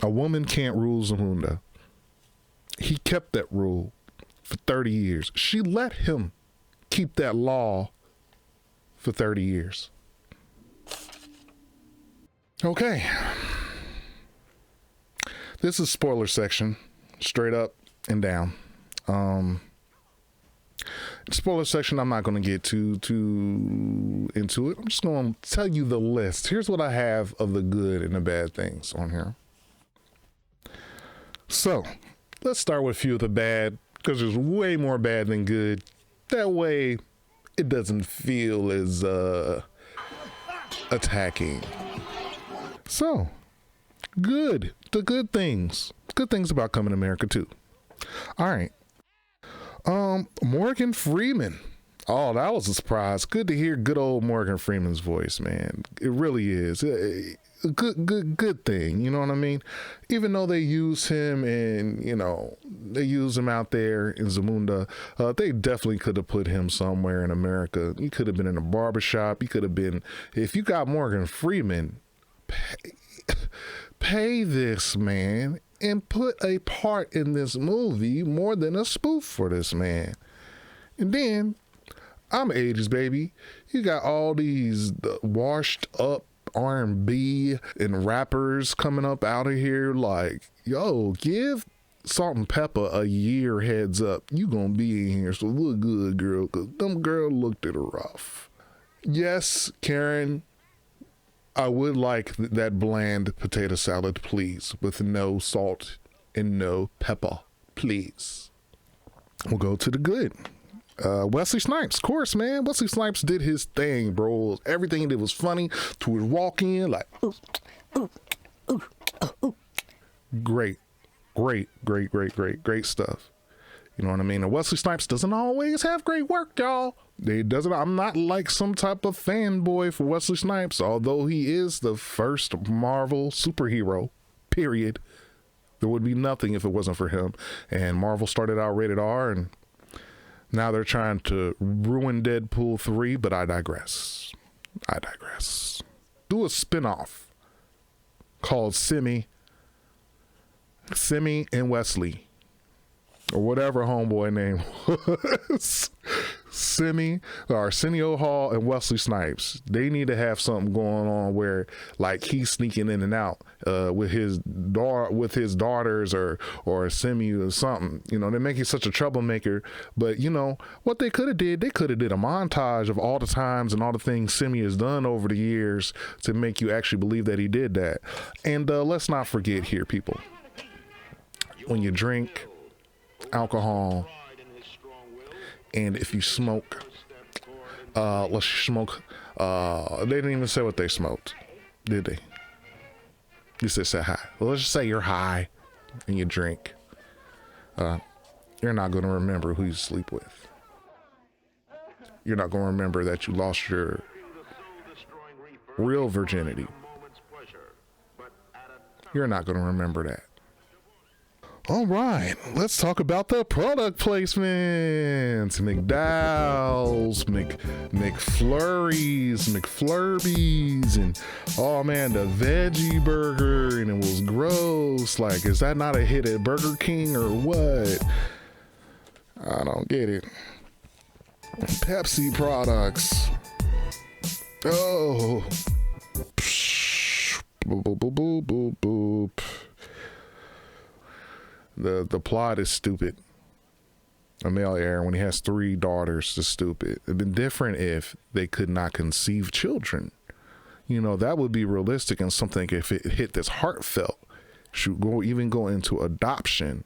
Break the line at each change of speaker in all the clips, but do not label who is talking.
A woman can't rule Zamunda. He kept that rule for 30 years. She let him keep that law for 30 years. Okay. This is spoiler section, straight up and down. Spoiler section, I'm not going to get too into it. I'm just going to tell you the list. Here's what I have of the good and the bad things on here. So let's start with a few of the bad, because there's way more bad than good. That way it doesn't feel as attacking. So good, the good things about coming to America too. All right. Morgan Freeman. Oh, that was a surprise. Good to hear good old Morgan Freeman's voice, man. It really is a good thing. You know what I mean? Even though they use him and, you know, they use him out there in Zamunda, they definitely could have put him somewhere in America. He could have been in a barbershop. He could have been, if you got Morgan Freeman, pay this man and put a part in this movie more than a spoof for this man. And then, I'm 80s, baby. You got all these washed up R&B and rappers coming up out of here like, yo, give Salt and Pepper a year heads up. You gonna be in here, so look good, girl, because them girl looked at her rough. Yes, Karen, I would like that bland potato salad, please, with no salt and no pepper, please. We'll go to the good. Wesley Snipes, of course, man. Wesley Snipes did his thing, bro. Everything he did was funny. To his walk in, like, great stuff. You know what I mean? And Wesley Snipes doesn't always have great work, y'all. I'm not like some type of fanboy for Wesley Snipes, although he is the first Marvel superhero, period. There would be nothing if it wasn't for him. And Marvel started out rated R, and now they're trying to ruin Deadpool 3, but I digress. Do a spinoff called Simi and Wesley, or whatever homeboy name was. Simi, or Arsenio Hall and Wesley Snipes. They need to have something going on where, like, he's sneaking in and out with his daughters or Simi or something. You know, they're making such a troublemaker. But you know what they could have did? They could have did a montage of all the times and all the things Simi has done over the years to make you actually believe that he did that. And let's not forget here, people, when you drink alcohol, and if you smoke, they didn't even say what they smoked, did they? You just said hi. Well, let's just say you're high and you drink. You're not going to remember who you sleep with. You're not going to remember that you lost your real virginity. You're not going to remember that. All right, let's talk about the product placements. McDowell's, McFlurries, McFlurbies, and oh man, the veggie burger, and it was gross. Like, is that not a hit at Burger King or what? I don't get it. Pepsi products. Oh. Boop, boop, boop, boop, boop, boop. The plot is stupid. A male heir, when he has 3 daughters, is stupid. It'd been different if they could not conceive children. You know, that would be realistic and something if it hit this heartfelt. Should go into adoption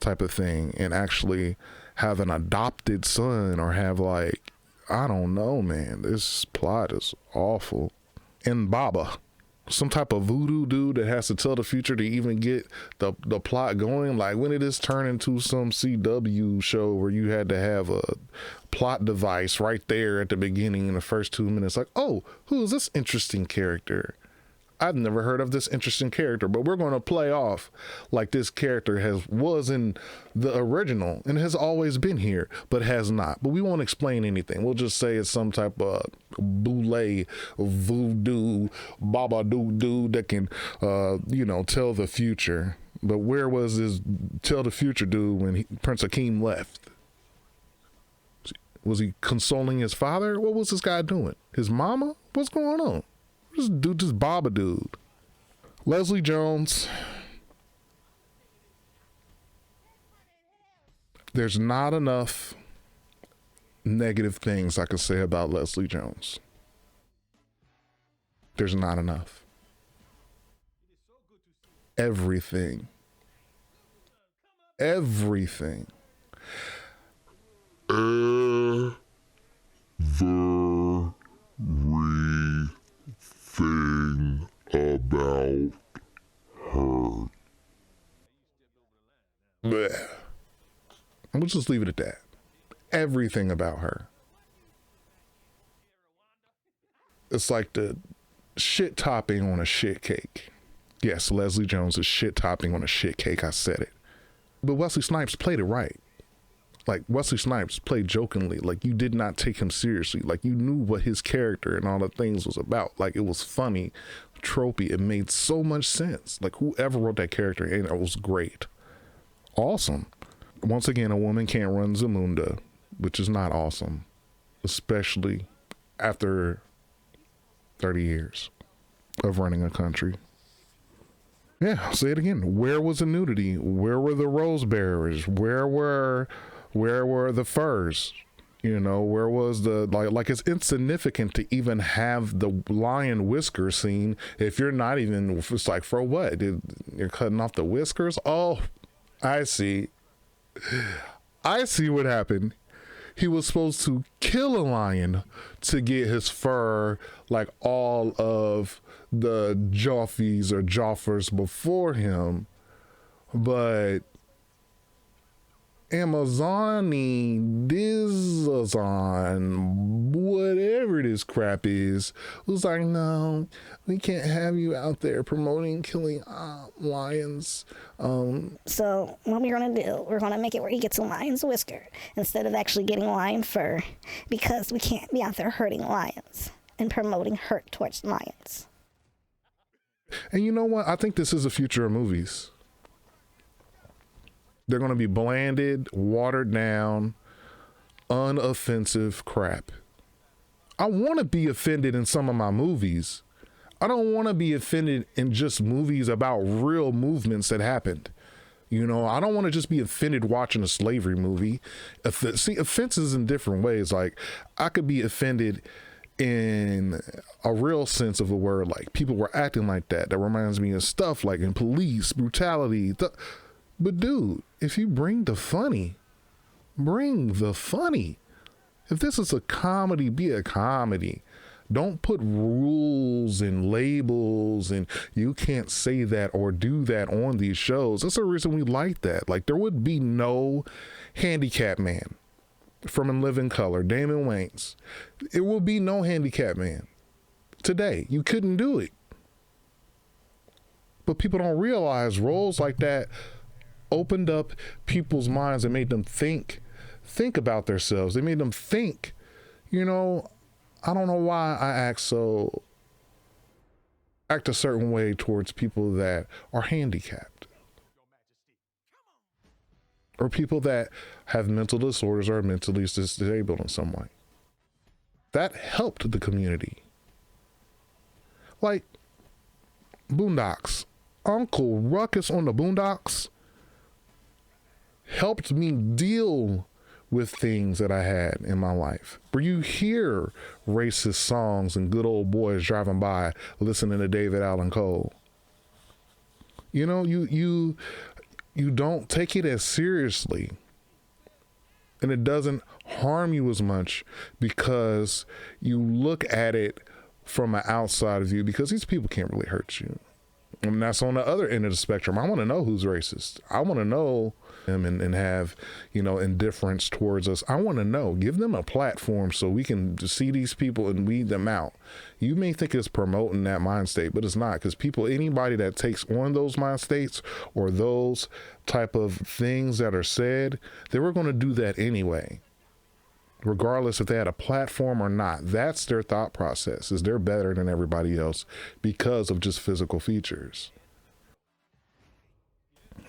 type of thing and actually have an adopted son, or have, like, I don't know, man. This plot is awful. And Baba, some type of voodoo dude that has to tell the future to even get the plot going. Like, when did this turn into some CW show where you had to have a plot device right there at the beginning in the first 2 minutes? Like, oh, who is this interesting character? I've never heard of this interesting character, but we're going to play off like this character was in the original and has always been here, but has not. But we won't explain anything. We'll just say it's some type of boule, voodoo, baba doo doo that can, tell the future. But where was this tell the future dude when Prince Akeem left? Was he consoling his father? What was this guy doing? His mama? What's going on? This dude, this Baba dude. Leslie Jones. There's not enough negative things I can say about Leslie Jones. There's not enough. Everything. Everything. Everything about her. Blech. We'll just leave it at that. Everything about her. It's like the shit topping on a shit cake. Yes, Leslie Jones is shit topping on a shit cake. I said it. But Wesley Snipes played it right. Like, Wesley Snipes played jokingly. Like, you did not take him seriously. Like, you knew what his character and all the things was about. Like, it was funny, tropey. It made so much sense. Like, whoever wrote that character, and it was great. Awesome. Once again, a woman can't run Zamunda, which is not awesome, especially after 30 years of running a country. Yeah, I'll say it again. Where was the nudity? Where were the rose bearers? Where were the furs? You know, where was the, like it's insignificant to even have the lion whisker scene if you're not even, it's like, for what? You're cutting off the whiskers? Oh, I see. I see what happened. He was supposed to kill a lion to get his fur like all of the Joffies or Joffers before him. But Amazoni, Dizazon, whatever this crap is, was like, no, we can't have you out there promoting killing lions.
So what we're going to do, we're going to make it where he gets a lion's whisker instead of actually getting lion fur, because we can't be out there hurting lions and promoting hurt towards lions.
And you know what? I think this is the future of movies. They're going to be blanded, watered down, unoffensive crap. I want to be offended in some of my movies. I don't want to be offended in just movies about real movements that happened. You know, I don't want to just be offended watching a slavery movie. See, offenses in different ways. Like, I could be offended in a real sense of the word, like people were acting like that. That reminds me of stuff like in police brutality. But dude, if you bring the funny, bring the funny. If this is a comedy, be a comedy. Don't put rules and labels and you can't say that or do that on these shows. That's the reason we like that. Like, there would be no handicap man from In Living Color, Damon Wayans. It will be no handicap man today. You couldn't do it. But people don't realize roles like that opened up people's minds and made them think about themselves. They made them think, you know, I don't know why I act a certain way towards people that are handicapped or people that have mental disorders or are mentally disabled in some way. That helped the community. Like Boondocks. Uncle Ruckus on the Boondocks helped me deal with things that I had in my life. Where you hear racist songs and good old boys driving by listening to David Allan Coe. You know, you don't take it as seriously. And it doesn't harm you as much because you look at it from an outside view, because these people can't really hurt you. And that's on the other end of the spectrum. I want to know who's racist. I want to know them and have, you know, indifference towards us. I want to know. Give them a platform so we can see these people and weed them out. You may think it's promoting that mind state, but it's not, because anybody that takes on those mind states or those type of things that are said, they were going to do that anyway. regardless if they had a platform or not. That's their thought process, is they're better than everybody else because of just physical features.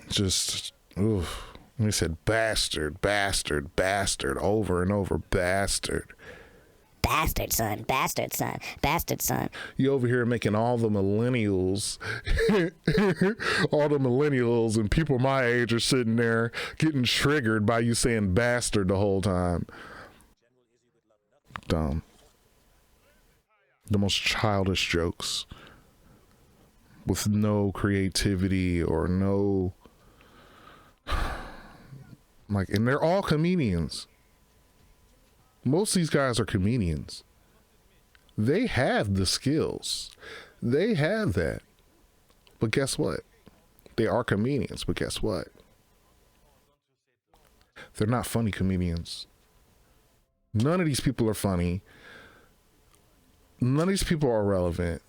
Just, oof. We said bastard, bastard, bastard over and over, bastard.
Bastard son, bastard son, bastard son.
You over here making all the millennials, all the millennials and people my age are sitting there getting triggered by you saying bastard the whole time. Dumb. The most childish jokes with no creativity or no, like, and they're all comedians. Most of these guys are comedians. They have the skills. They have that. But guess what? They are comedians, but guess what? They're not funny comedians. None of these people are funny. None of these people are relevant.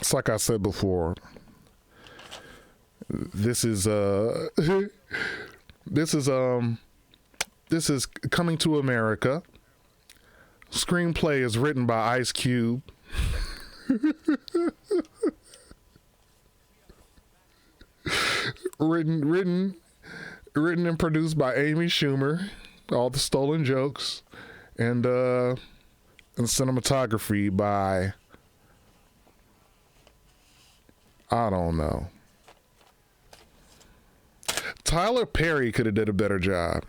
It's like I said before. This is this is Coming to America. Screenplay is written by Ice Cube. written and produced by Amy Schumer. All the stolen jokes, and cinematography by, I don't know. Tyler Perry could have did a better job.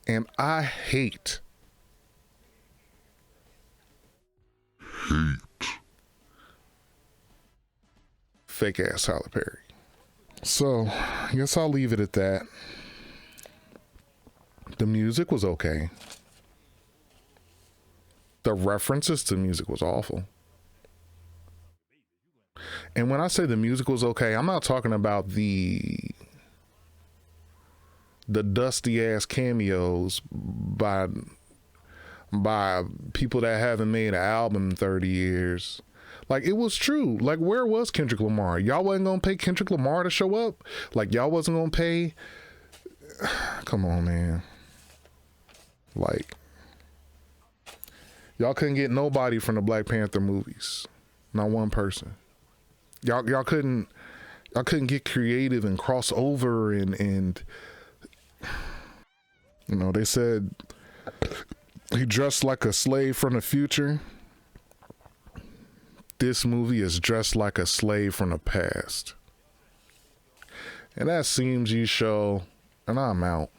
And I hate fake ass Tyler Perry. So I guess I'll leave it at that. The music was okay. The references to music was awful. And when I say the music was okay, I'm not talking about the dusty ass cameos by people that haven't made an album in 30 years. Like, it was true. Like, where was Kendrick Lamar? Y'all wasn't gonna pay Kendrick Lamar to show up? Like, y'all wasn't gonna pay? Come on, man. Like, y'all couldn't get nobody from the Black Panther movies. Not one person. Y'all couldn't get creative and cross over and you know, they said he dressed like a slave from the future. This movie is dressed like a slave from the past. And that's CMGShow, and I'm out.